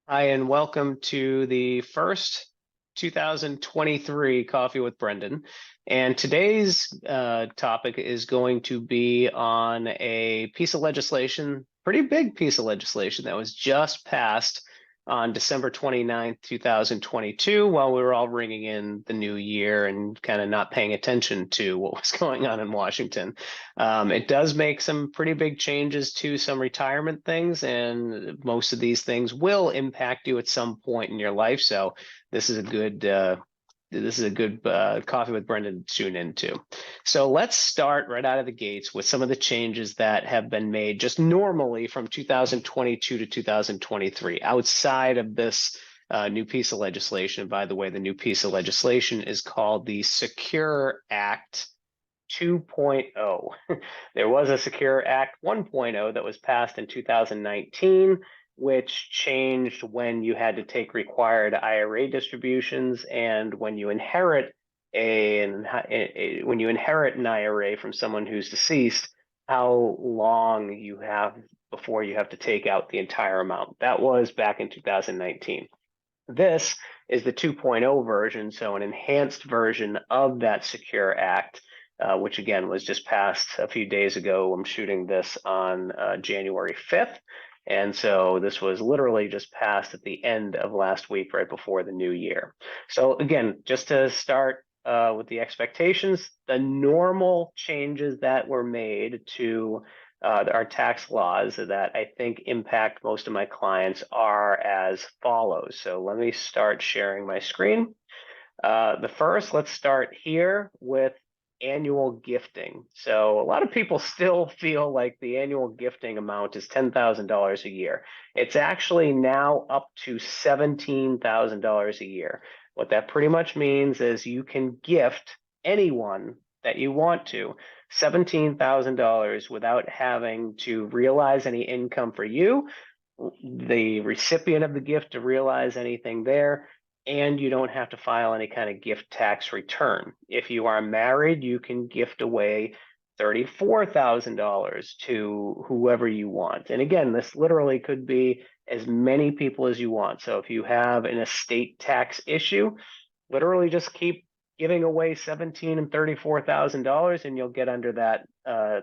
Hi, and welcome to the first 2023 Coffee with Brendan. And today's topic is going to be on a piece of legislation, pretty big piece of legislation that was just passed on December 29th, 2022, while we were all ringing in the new year and kind of not paying attention to what was going on in Washington. It does make some pretty big changes to some retirement things, and most of these things will impact you at some point in your life. So this is a good Coffee with Brendan to tune into. So let's start right out of the gates with some of the changes that have been made just normally from 2022 to 2023 outside of this new piece of legislation. And by the way, the new piece of legislation is called the Secure Act 2.0. There was a Secure Act 1.0 that was passed in 2019, which changed when you had to take required IRA distributions and when you inherit an IRA from someone who's deceased, how long you have before you have to take out the entire amount. That was back in 2019. This is the 2.0 version, so an enhanced version of that Secure Act, which again was just passed a few days ago. I'm shooting this on January 5th. And so this was literally just passed at the end of last week, right before the new year. So again, just to start with the expectations, the normal changes that were made to our tax laws that I think impact most of my clients are as follows. So let me start sharing my screen. Let's start here with annual gifting. So a lot of people still feel like the annual gifting amount is $10,000 a year. It's actually now up to $17,000 a year. What that pretty much means is you can gift anyone that you want to $17,000 without having to realize any income for you, the recipient of the gift to realize anything there, and you don't have to file any kind of gift tax return. If you are married, you can gift away $34,000 to whoever you want. And again, this literally could be as many people as you want. So if you have an estate tax issue, literally just keep giving away $17,000 and $34,000 and you'll get under that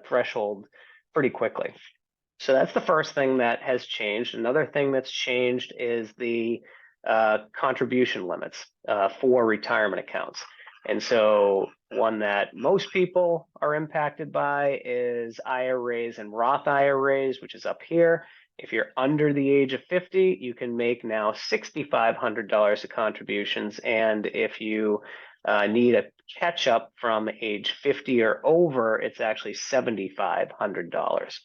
threshold pretty quickly. So that's the first thing that has changed. Another thing that's changed is the contribution limits for retirement accounts. And so one that most people are impacted by is IRAs and Roth IRAs, which is up here. If you're under the age of 50, you can make now $6,500 of contributions. And if you need a catch up from age 50 or over, it's actually $7,500.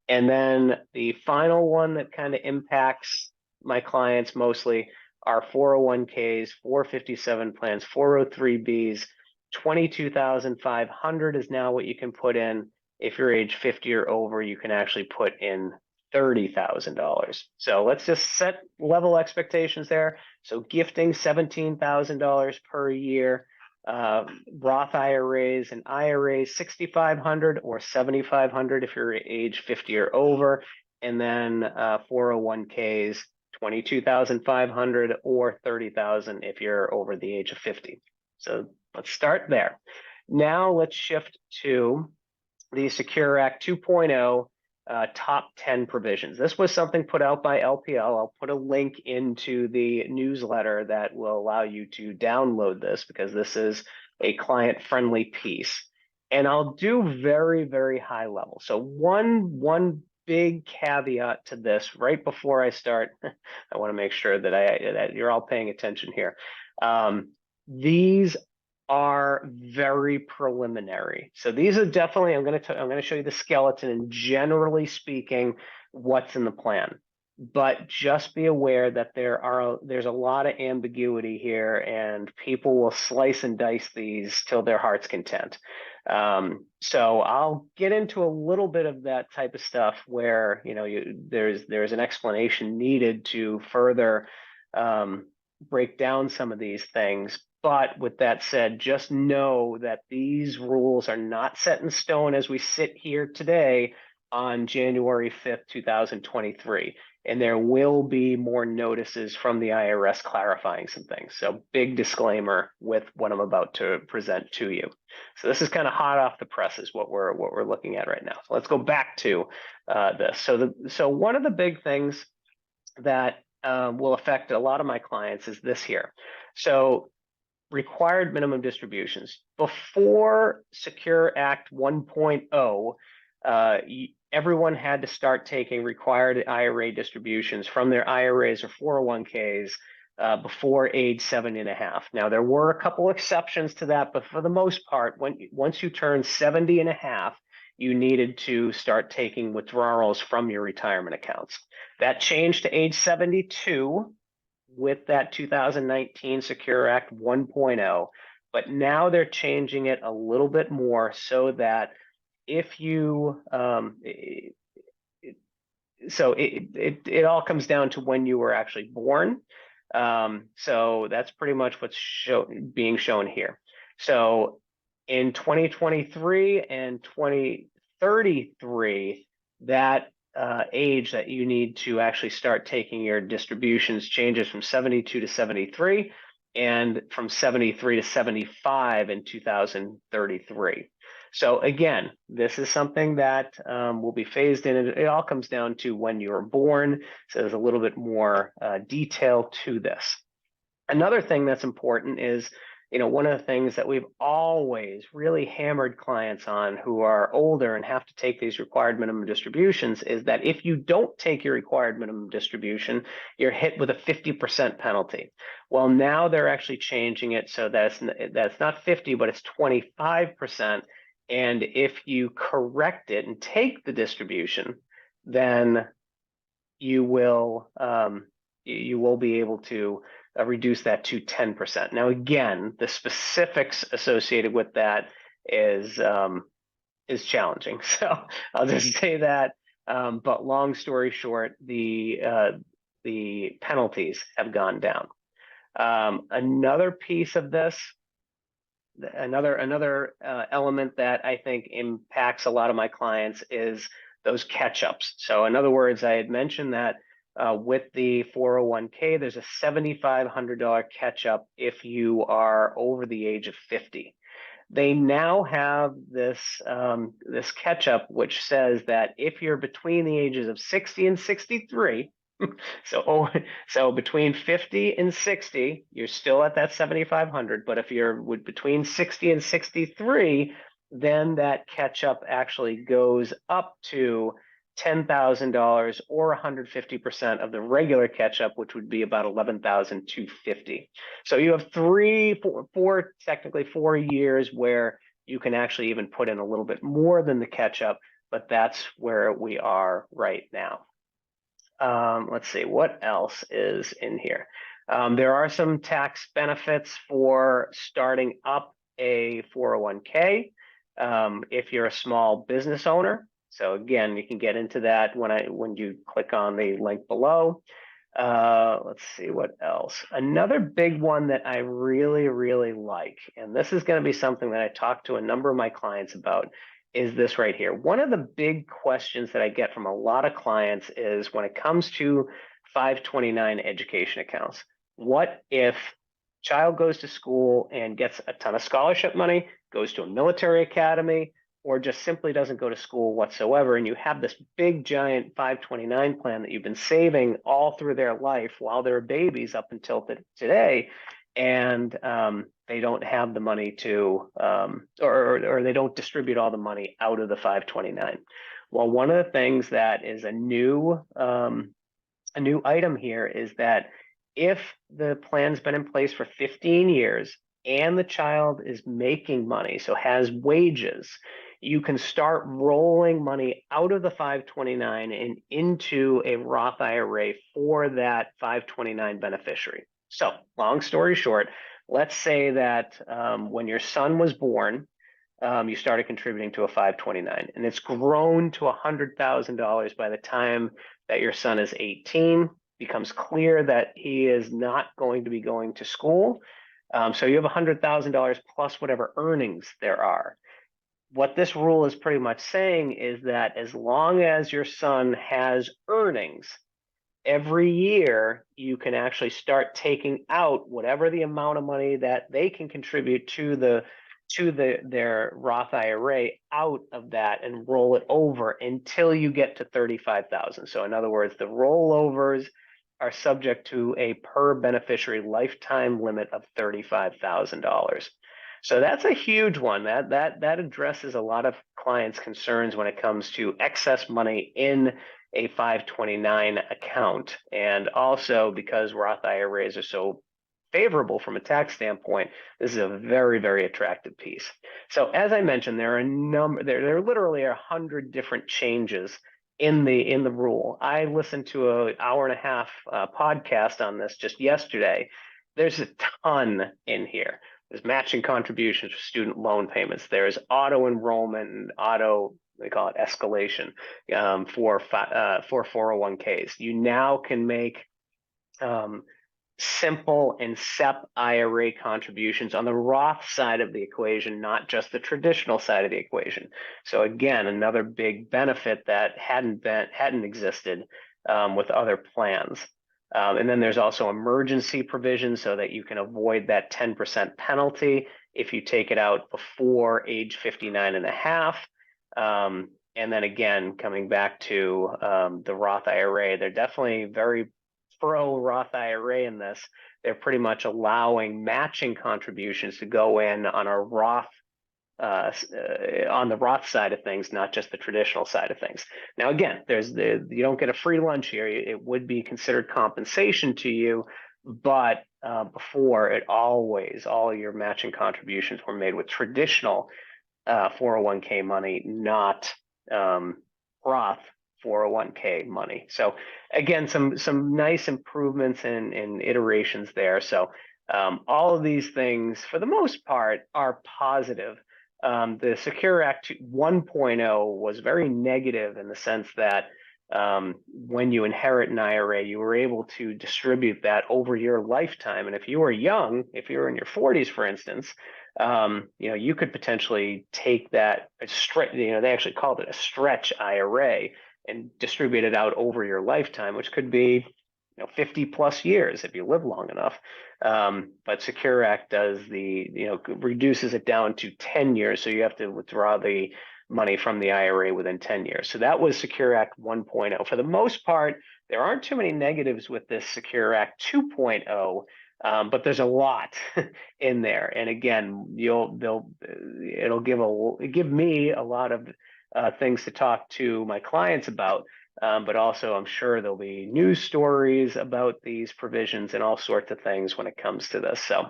And then the final one that kind of impacts my clients mostly are 401ks, 457 plans, 403bs. 22,500 is now what you can put in. If you're age 50 or over, you can actually put in $30,000. So let's just set level expectations there. So gifting $17,000 per year. Roth IRAs and IRAs 6,500 or 7,500 if you're age 50 or over, and then 401ks 22,500 or 30,000 if you're over the age of 50. So let's start there. Now let's shift to the Secure Act 2.0 top 10 provisions. This was something put out by LPL. I'll put a link into the newsletter that will allow you to download this because this is a client-friendly piece. And I'll do very, very high level. So one big caveat to this right before I start, I want to make sure that you're all paying attention here. These are very preliminary. So these are definitely, I'm going to show you the skeleton and generally speaking, what's in the plan. But just be aware that there's a lot of ambiguity here and people will slice and dice these till their heart's content. So I'll get into a little bit of that type of stuff where, there's an explanation needed to further break down some of these things. But with that said, just know that these rules are not set in stone as we sit here today. on January 5th, 2023. And there will be more notices from the IRS clarifying some things. So big disclaimer with what I'm about to present to you. So this is kind of hot off the presses, what we're looking at right now. So let's go back to this. So one of the big things that will affect a lot of my clients is this here. So required minimum distributions. Before Secure Act 1.0, everyone had to start taking required IRA distributions from their IRAs or 401ks before age 70.5. Now, there were a couple exceptions to that, but for the most part, once you turn 70.5, you needed to start taking withdrawals from your retirement accounts. That changed to age 72 with that 2019 Secure Act 1.0, but now they're changing it a little bit more so that if you, it all comes down to when you were actually born. So that's pretty much what's being shown here. So in 2023 and 2033, that age that you need to actually start taking your distributions changes from 72 to 73 and from 73 to 75 in 2033. So again, this is something that will be phased in. It all comes down to when you were born. So there's a little bit more detail to this. Another thing that's important is, one of the things that we've always really hammered clients on who are older and have to take these required minimum distributions is that if you don't take your required minimum distribution, you're hit with a 50% penalty. Well, now they're actually changing it so that's not 50, but it's 25%. And if you correct it and take the distribution, then you will be able to reduce that to 10%. Now, again, the specifics associated with that is challenging. So I'll just say that. But long story short, the penalties have gone down. Another piece of this, another element that I think impacts a lot of my clients is those catch-ups. So in other words, I had mentioned that with the 401k, there's a $7,500 catch-up if you are over the age of 50. They now have this this catch-up which says that if you're between the ages of 60 and 63, so between 50 and 60, you're still at that 7,500. But if you're between 60 and 63, then that catch-up actually goes up to $10,000 or 150% of the regular catch-up, which would be about $11,250. So you have technically 4 years where you can actually even put in a little bit more than the catch-up, but that's where we are right now. Let's see, what else is in here? There are some tax benefits for starting up a 401k if you're a small business owner. So again, you can get into that when you click on the link below. Let's see what else. Another big one that I really, really like, and this is going to be something that I talk to a number of my clients about, is this right here. One of the big questions that I get from a lot of clients is when it comes to 529 education accounts. What if child goes to school and gets a ton of scholarship money, goes to a military academy, or just simply doesn't go to school whatsoever, and you have this big giant 529 plan that you've been saving all through their life while they're babies up until today, and they don't have the money to, or they don't distribute all the money out of the 529. Well, one of the things that is a new item here is that if the plan's been in place for 15 years and the child is making money, so has wages, you can start rolling money out of the 529 and into a Roth IRA for that 529 beneficiary. So long story short, let's say that when your son was born, you started contributing to a 529, and it's grown to $100,000 by the time that your son is 18, becomes clear that he is not going to be going to school. So you have $100,000 plus whatever earnings there are. what this rule is pretty much saying is that as long as your son has earnings, every year you can actually start taking out whatever the amount of money that they can contribute to their Roth IRA out of that and roll it over until you get to 35,000. So in other words, the rollovers are subject to a per beneficiary lifetime limit of $35,000. So that's a huge one. That addresses a lot of clients' concerns when it comes to excess money in a 529 account. And also because Roth IRAs are so favorable from a tax standpoint, this is a very, very attractive piece. So as I mentioned, there are literally 100 different changes in the rule. I listened to an hour and a half podcast on this just yesterday. There's a ton in here. There's matching contributions for student loan payments. There's auto enrollment and they call it escalation for 401ks. You now can make simple and SEP IRA contributions on the Roth side of the equation, not just the traditional side of the equation. So again, another big benefit that hadn't existed with other plans. And then there's also emergency provisions so that you can avoid that 10% penalty if you take it out before age 59 and a half. And then again, coming back to the Roth IRA, they're definitely very pro Roth IRA in this. They're pretty much allowing matching contributions to go in on a Roth on the Roth side of things, not just the traditional side of things. Now, again, you don't get a free lunch here. It would be considered compensation to you, but before all your matching contributions were made with traditional 401k money, not Roth 401k money. So again, some nice improvements and iterations there. So all of these things, for the most part, are positive. The Secure Act 1.0 was very negative in the sense that when you inherit an IRA, you were able to distribute that over your lifetime. And if you were young, if you were in your 40s, for instance, you could potentially take that they actually called it a stretch IRA and distribute it out over your lifetime, which could be 50 plus years if you live long enough. But Secure Act does reduces it down to 10 years. So you have to withdraw the money from the IRA within 10 years. So that was Secure Act 1.0. For the most part, there aren't too many negatives with this Secure Act 2.0. But there's a lot in there, and again, it'll give me a lot of things to talk to my clients about. But also, I'm sure there'll be news stories about these provisions and all sorts of things when it comes to this. So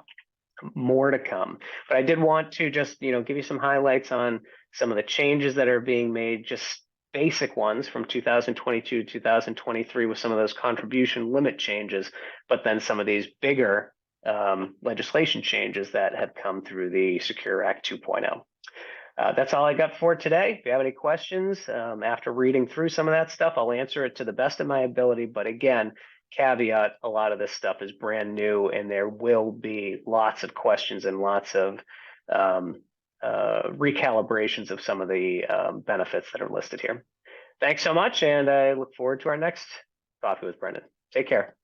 more to come. But I did want to just give you some highlights on some of the changes that are being made, just basic ones from 2022 to 2023 with some of those contribution limit changes, but then some of these bigger legislation changes that have come through the Secure Act 2.0. That's all I got for today. If you have any questions after reading through some of that stuff, I'll answer it to the best of my ability. But again, caveat, a lot of this stuff is brand new and there will be lots of questions and lots of recalibrations of some of the benefits that are listed here. Thanks so much, and I look forward to our next Coffee with Brendan. Take care.